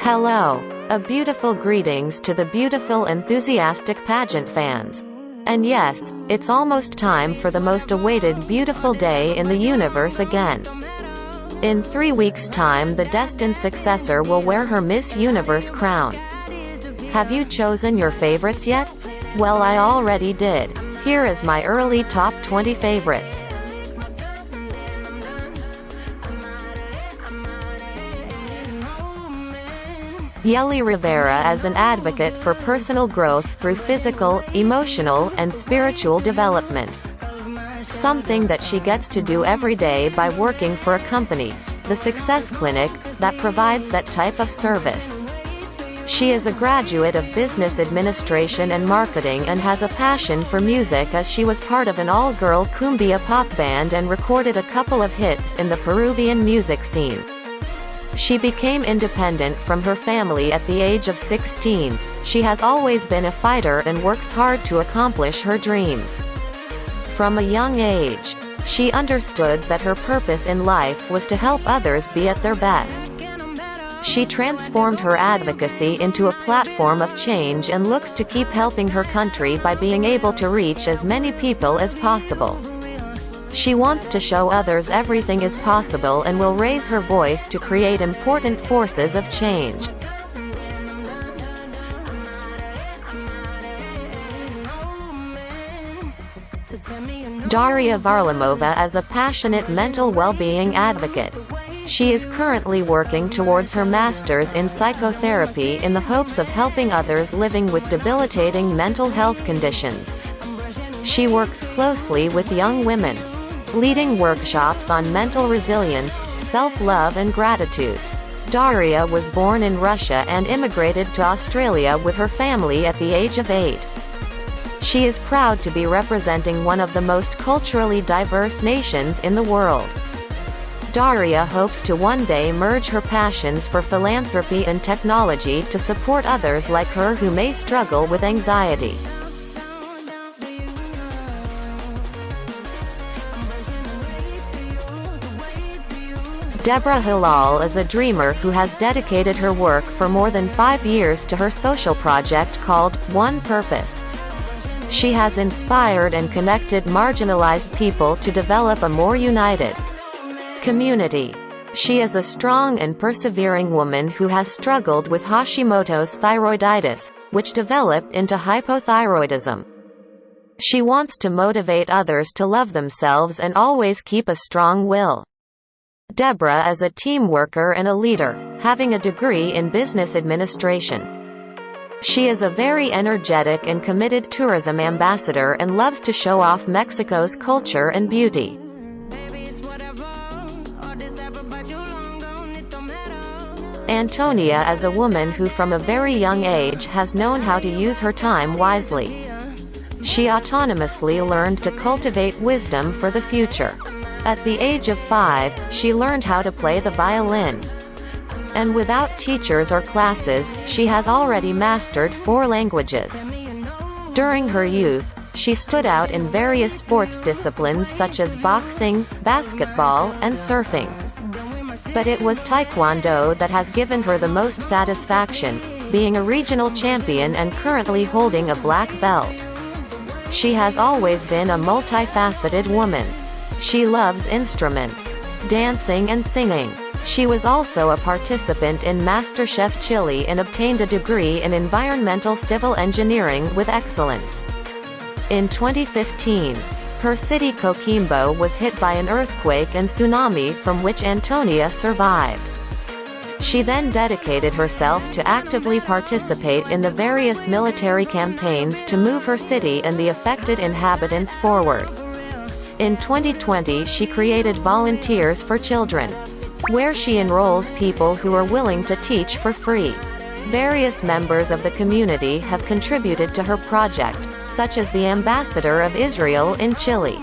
Hello. A beautiful greetings to the beautiful enthusiastic pageant fans. And yes, it's almost time for the most awaited beautiful day in the universe again. In 3 weeks' time, the destined successor will wear her Miss Universe crown. Have you chosen your favorites yet? Well, I already did. Here is my early top 20 favorites. Yeli Rivera as an advocate for personal growth through physical, emotional, and spiritual development. Something that she gets to do every day by working for a company, the Success Clinic, that provides that type of service. She is a graduate of business administration and marketing and has a passion for music, as she was part of an all-girl cumbia pop band and recorded a couple of hits in the Peruvian music scene. She became independent from her family at the age of 16. She has always been a fighter and works hard to accomplish her dreams. From a young age, she understood that her purpose in life was to help others be at their best. She transformed her advocacy into a platform of change and looks to keep helping her country by being able to reach as many people as possible. She wants to show others everything is possible and will raise her voice to create important forces of change. Daria Varlamova as a passionate mental well-being advocate. She is currently working towards her master's in psychotherapy in the hopes of helping others living with debilitating mental health conditions. She works closely with young women, leading workshops on mental resilience, self-love and gratitude. Daria was born in Russia and immigrated to Australia with her family at the age of 8. She is proud to be representing one of the most culturally diverse nations in the world. Daria hopes to one day merge her passions for philanthropy and technology to support others like her who may struggle with anxiety. Deborah Hilal is a dreamer who has dedicated her work for more than 5 years to her social project called One Purpose. She has inspired and connected marginalized people to develop a more united community. She is a strong and persevering woman who has struggled with Hashimoto's thyroiditis, which developed into hypothyroidism. She wants to motivate others to love themselves and always keep a strong will. Deborah is a team worker and a leader, having a degree in business administration. She is a very energetic and committed tourism ambassador and loves to show off Mexico's culture and beauty. Antonia is a woman who from a very young age has known how to use her time wisely. She autonomously learned to cultivate wisdom for the future. At the age of 5, she learned how to play the violin. And without teachers or classes, she has already mastered 4 languages. During her youth, she stood out in various sports disciplines such as boxing, basketball, and surfing. But it was Taekwondo that has given her the most satisfaction, being a regional champion and currently holding a black belt. She has always been a multifaceted woman. She loves instruments, dancing and singing. She was also a participant in MasterChef Chile and obtained a degree in environmental civil engineering with excellence. In 2015, her city Coquimbo was hit by an earthquake and tsunami from which Antonia survived. She then dedicated herself to actively participate in the various military campaigns to move her city and the affected inhabitants forward. In 2020 she created Volunteers for Children, where she enrolls people who are willing to teach for free. Various members of the community have contributed to her project, such as the Ambassador of Israel in Chile.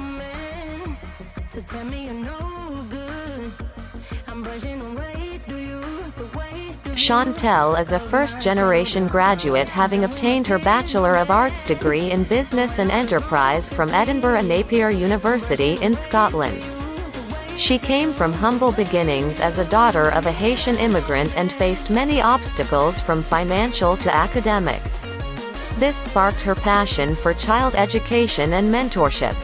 Chantel is a first-generation graduate, having obtained her Bachelor of Arts degree in Business and Enterprise from Edinburgh Napier University in Scotland. She came from humble beginnings as a daughter of a Haitian immigrant and faced many obstacles from financial to academic. This sparked her passion for child education and mentorship.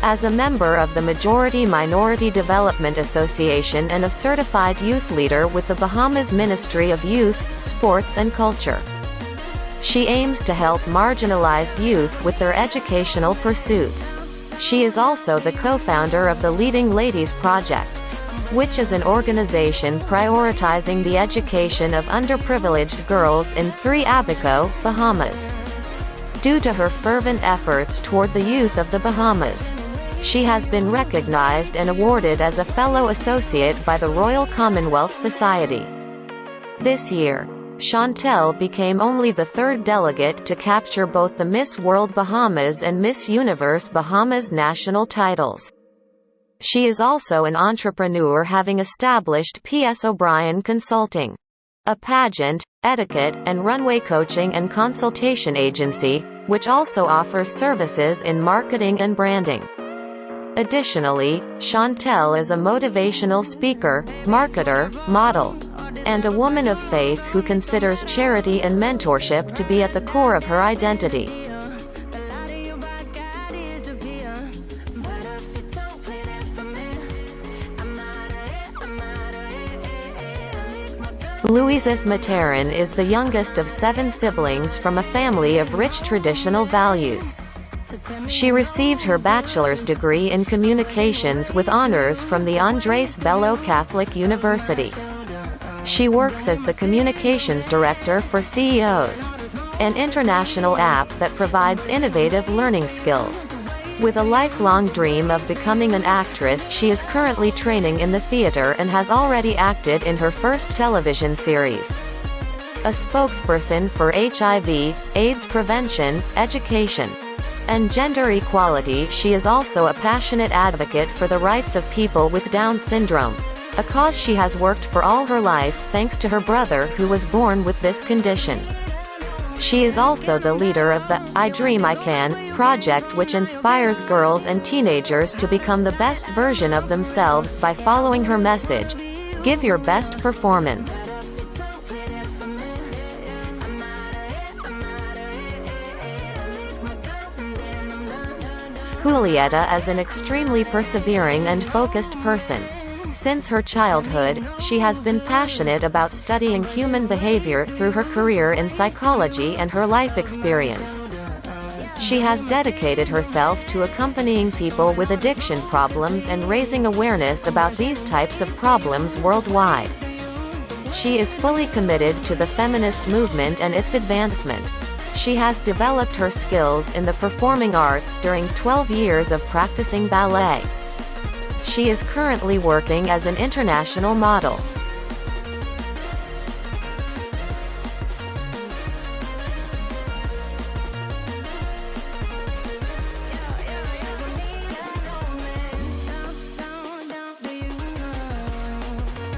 As a member of the Majority Minority Development Association and a certified youth leader with the Bahamas Ministry of Youth, Sports and Culture, she aims to help marginalized youth with their educational pursuits. She is also the co-founder of the Leading Ladies Project, which is an organization prioritizing the education of underprivileged girls in 3 Abaco, Bahamas. Due to her fervent efforts toward the youth of the Bahamas, she has been recognized and awarded as a Fellow Associate by the Royal Commonwealth Society. This year, Chantel became only the 3rd delegate to capture both the Miss World Bahamas and Miss Universe Bahamas national titles. She is also an entrepreneur, having established P.S. O'Brien Consulting, a pageant, etiquette, and runway coaching and consultation agency, which also offers services in marketing and branding. Additionally, Chantel is a motivational speaker, marketer, model, and a woman of faith who considers charity and mentorship to be at the core of her identity. Louisette Materin is the youngest of 7 siblings from a family of rich traditional values. She received her bachelor's degree in communications with honors from the Andres Bello Catholic University. She works as the communications director for CEOs, an international app that provides innovative learning skills. With a lifelong dream of becoming an actress, she is currently training in the theater and has already acted in her first television series. A spokesperson for HIV, AIDS prevention, education, and gender equality, she is also a passionate advocate for the rights of people with Down syndrome, a cause she has worked for all her life thanks to her brother who was born with this condition. She is also the leader of the I Dream I Can project, which inspires girls and teenagers to become the best version of themselves by following her message: give your best performance. Julieta is an extremely persevering and focused person. Since her childhood, she has been passionate about studying human behavior through her career in psychology and her life experience. She has dedicated herself to accompanying people with addiction problems and raising awareness about these types of problems worldwide. She is fully committed to the feminist movement and its advancement. She has developed her skills in the performing arts during 12 years of practicing ballet. She is currently working as an international model.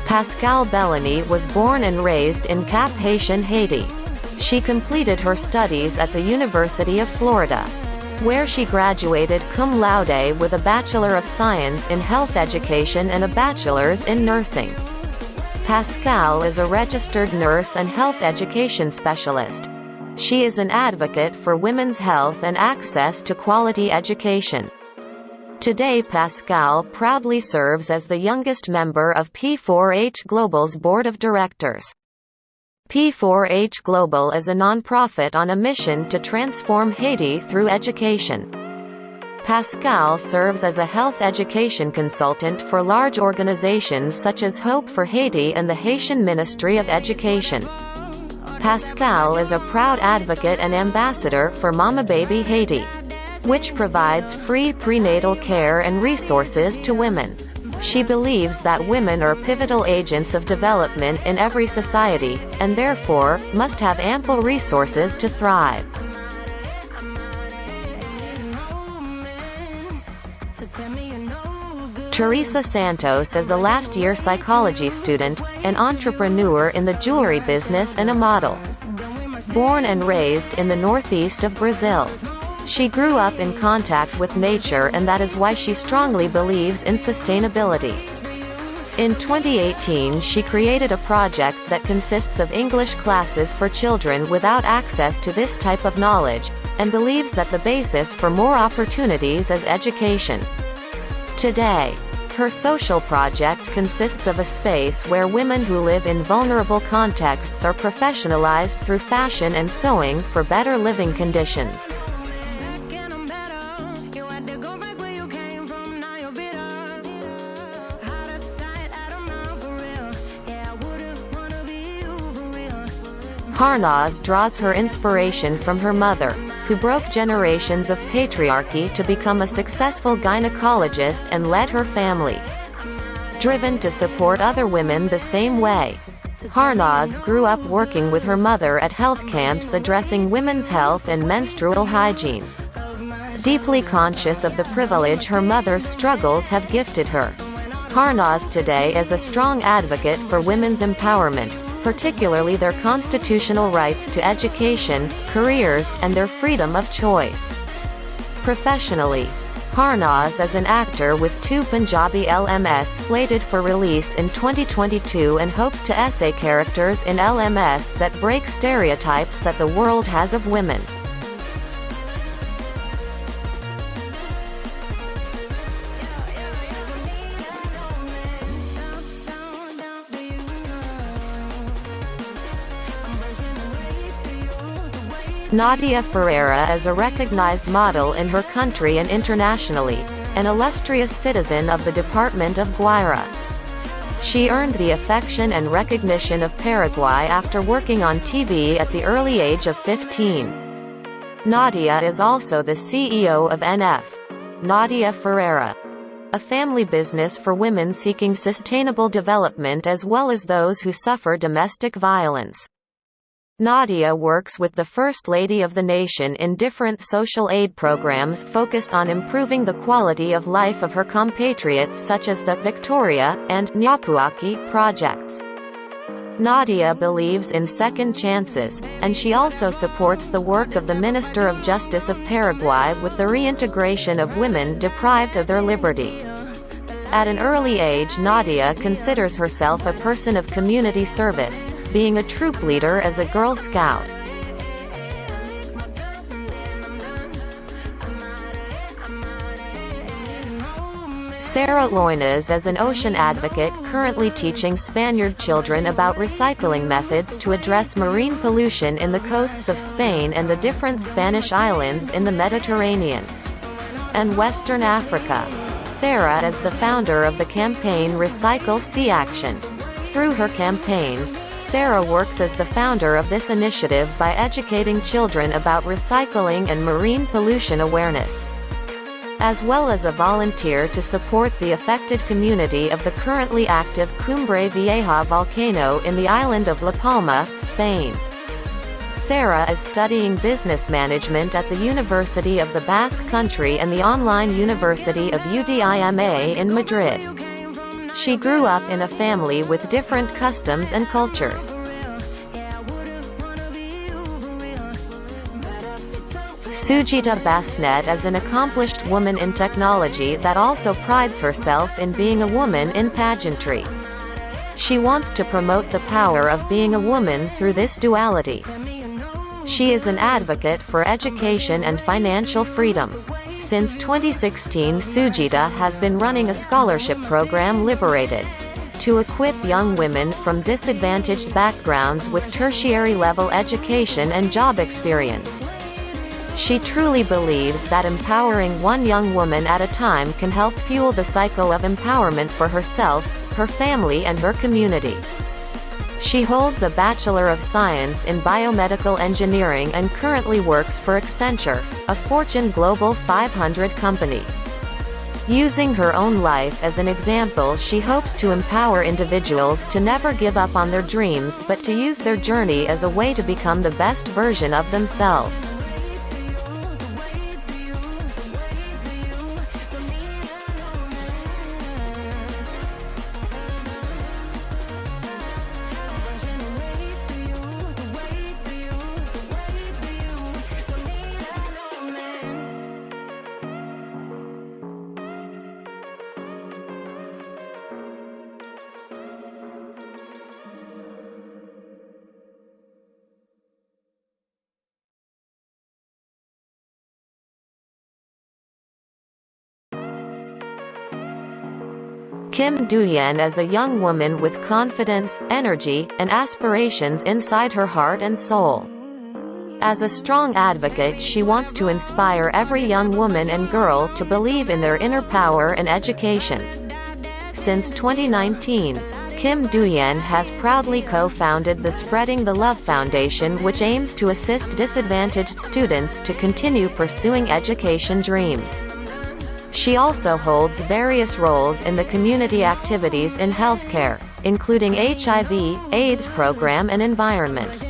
Pascale Bellany was born and raised in Cap Haitian, Haiti. She completed her studies at the University of Florida, where she graduated cum laude with a Bachelor of Science in Health Education and a Bachelor's in Nursing. Pascale is a registered nurse and health education specialist. She is an advocate for women's health and access to quality education. Today, Pascale proudly serves as the youngest member of P4H Global's board of directors. P4H Global is a nonprofit on a mission to transform Haiti through education. Pascale serves as a health education consultant for large organizations such as Hope for Haiti and the Haitian Ministry of Education. Pascale is a proud advocate and ambassador for Mama Baby Haiti, which provides free prenatal care and resources to women. She believes that women are pivotal agents of development in every society, and therefore, must have ample resources to thrive. Teresa Santos is a last-year psychology student, an entrepreneur in the jewelry business and a model. Born and raised in the northeast of Brazil, she grew up in contact with nature, and that is why she strongly believes in sustainability. In 2018, she created a project that consists of English classes for children without access to this type of knowledge, and believes that the basis for more opportunities is education. Today, her social project consists of a space where women who live in vulnerable contexts are professionalized through fashion and sewing for better living conditions. Harnaz draws her inspiration from her mother, who broke generations of patriarchy to become a successful gynecologist and led her family. Driven to support other women the same way, Harnaz grew up working with her mother at health camps addressing women's health and menstrual hygiene. Deeply conscious of the privilege her mother's struggles have gifted her, Harnaz today is a strong advocate for women's empowerment, particularly their constitutional rights to education, careers, and their freedom of choice. Professionally, Harnaz is an actor with 2 Punjabi LMS slated for release in 2022 and hopes to essay characters in LMS that break stereotypes that the world has of women. Nadia Ferreira is a recognized model in her country and internationally, an illustrious citizen of the department of Guaira. She earned the affection and recognition of Paraguay after working on TV at the early age of 15. Nadia is also the CEO of NF. Nadia Ferreira, a family business for women seeking sustainable development as well as those who suffer domestic violence. Nadia works with the First Lady of the nation in different social aid programs focused on improving the quality of life of her compatriots such as the Victoria and Nyapuaki projects. Nadia believes in second chances, and she also supports the work of the Minister of Justice of Paraguay with the reintegration of women deprived of their liberty. At an early age, Nadia considers herself a person of community service, being a troop leader as a Girl Scout. Sarah Loinaz is an ocean advocate currently teaching Spaniard children about recycling methods to address marine pollution in the coasts of Spain and the different Spanish islands in the Mediterranean and Western Africa. Sarah is the founder of the campaign Recycle Sea Action. Through her campaign, Sarah works as the founder of this initiative by educating children about recycling and marine pollution awareness, as well as a volunteer to support the affected community of the currently active Cumbre Vieja volcano in the island of La Palma, Spain. Sarah is studying business management at the University of the Basque Country and the online University of UDIMA in Madrid. She grew up in a family with different customs and cultures. Sujita Basnet is an accomplished woman in technology that also prides herself in being a woman in pageantry. She wants to promote the power of being a woman through this duality. She is an advocate for education and financial freedom. Since 2016, Sujita has been running a scholarship program Liberated to equip young women from disadvantaged backgrounds with tertiary-level education and job experience. She truly believes that empowering one young woman at a time can help fuel the cycle of empowerment for herself, her family and her community. She holds a Bachelor of Science in Biomedical Engineering and currently works for Accenture, a Fortune Global 500 company. Using her own life as an example, she hopes to empower individuals to never give up on their dreams but to use their journey as a way to become the best version of themselves. Kim Do-yeon is a young woman with confidence, energy, and aspirations inside her heart and soul. As a strong advocate, she wants to inspire every young woman and girl to believe in their inner power and education. Since 2019, Kim Do-yeon has proudly co-founded the Spreading the Love Foundation, which aims to assist disadvantaged students to continue pursuing education dreams. She also holds various roles in the community activities in healthcare, including HIV/AIDS program and environment.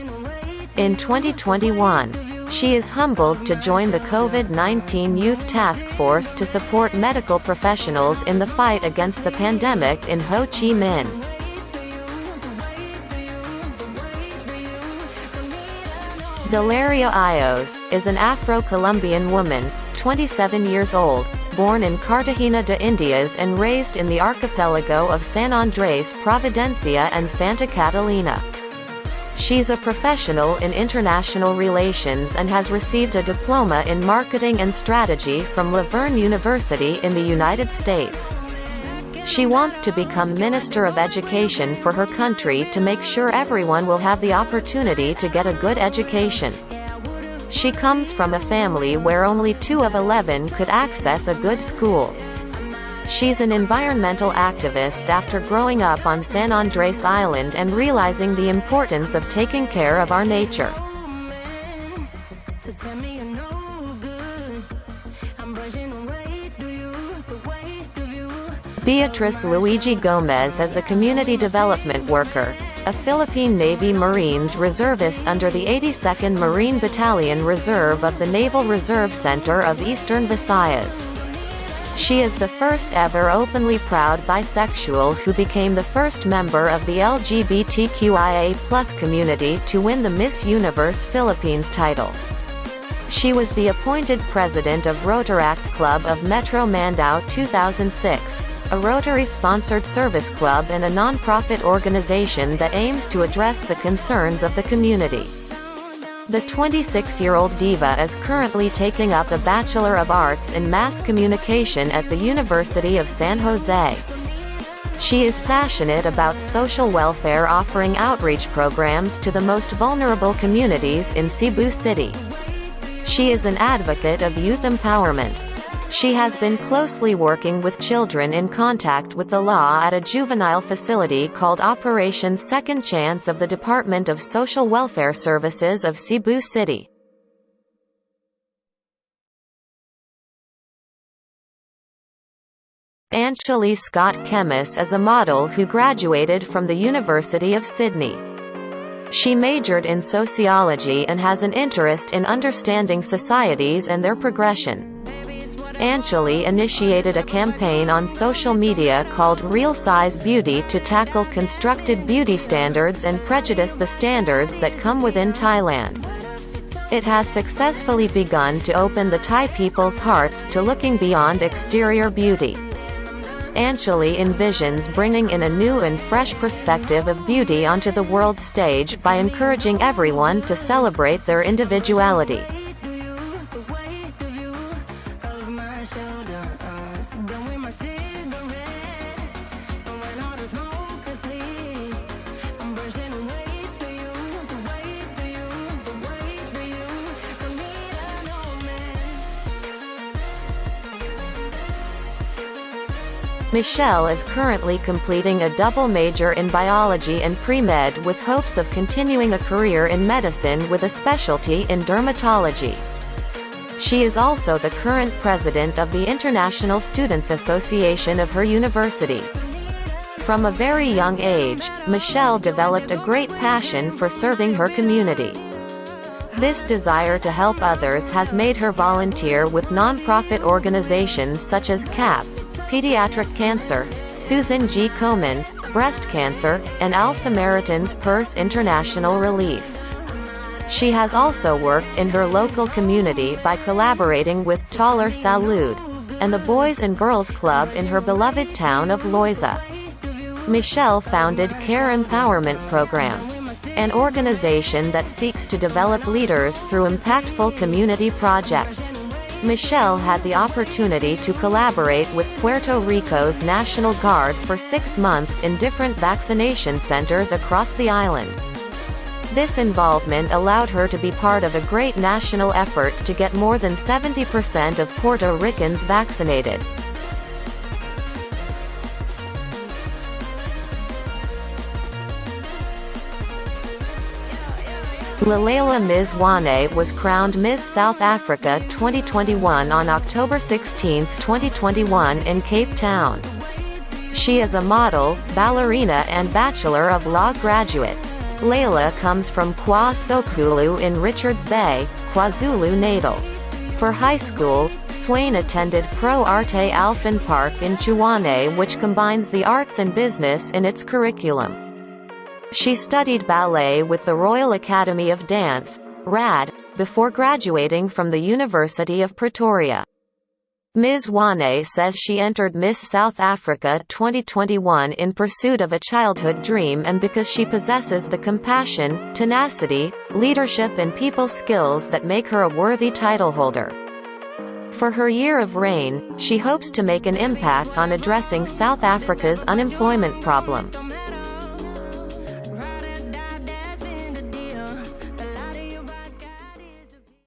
In 2021, she is humbled to join the COVID-19 Youth Task Force to support medical professionals in the fight against the pandemic in Ho Chi Minh. Delaria Ios is an Afro-Colombian woman, 27 years old, born in Cartagena de Indias and raised in the archipelago of San Andrés, Providencia and Santa Catalina. She's a professional in international relations and has received a diploma in marketing and strategy from La Verne University in the United States. She wants to become Minister of Education for her country to make sure everyone will have the opportunity to get a good education. She comes from a family where only 2 of 11 could access a good school. She's an environmental activist after growing up on San Andrés Island and realizing the importance of taking care of our nature. Beatrice Luigi Gomez is a community development worker, a Philippine Navy Marines reservist under the 82nd Marine Battalion Reserve of the Naval Reserve Center of Eastern Visayas. She is the first ever openly proud bisexual who became the first member of the LGBTQIA+ community to win the Miss Universe Philippines title. She was the appointed president of Rotaract Club of Metro Mandaue 2006, a Rotary-sponsored service club and a non-profit organization that aims to address the concerns of the community. The 26-year-old diva is currently taking up a Bachelor of Arts in Mass Communication at the University of San Jose. She is passionate about social welfare, offering outreach programs to the most vulnerable communities in Cebu City. She is an advocate of youth empowerment. She has been closely working with children in contact with the law at a juvenile facility called Operation Second Chance of the Department of Social Welfare Services of Cebu City. Anjali Scott Kemmis is a model who graduated from the University of Sydney. She majored in sociology and has an interest in understanding societies and their progression. Anjali initiated a campaign on social media called Real Size Beauty to tackle constructed beauty standards and prejudice the standards that come within Thailand. It has successfully begun to open the Thai people's hearts to looking beyond exterior beauty. Anjali envisions bringing in a new and fresh perspective of beauty onto the world stage by encouraging everyone to celebrate their individuality. Michelle is currently completing a double major in biology and pre-med with hopes of continuing a career in medicine with a specialty in dermatology. She is also the current president of the International Students Association of her university. From a very young age, Michelle developed a great passion for serving her community. This desire to help others has made her volunteer with non-profit organizations such as CAP, Pediatric Cancer, Susan G. Komen, Breast Cancer, and Al Samaritan's Purse International Relief. She has also worked in her local community by collaborating with Taller Salud and the Boys and Girls Club in her beloved town of Loiza. Michelle founded Care Empowerment Program, an organization that seeks to develop leaders through impactful community projects. Michelle had the opportunity to collaborate with Puerto Rico's National Guard for 6 months in different vaccination centers across the island. This involvement allowed her to be part of a great national effort to get more than 70% of Puerto Ricans vaccinated. Leila Mzwane was crowned Miss South Africa 2021 on October 16, 2021 in Cape Town. She is a model, ballerina and Bachelor of Law graduate. Leila comes from KwaZulu in Richards Bay, KwaZulu-Natal. For high school, Swain attended Pro Arte Alphen Park in Tshwane, which combines the arts and business in its curriculum. She studied ballet with the Royal Academy of Dance, RAD, before graduating from the University of Pretoria. Mzwane says she entered Miss South Africa 2021 in pursuit of a childhood dream and because she possesses the compassion, tenacity, leadership and people skills that make her a worthy title holder. For her year of reign, she hopes to make an impact on addressing South Africa's unemployment problem.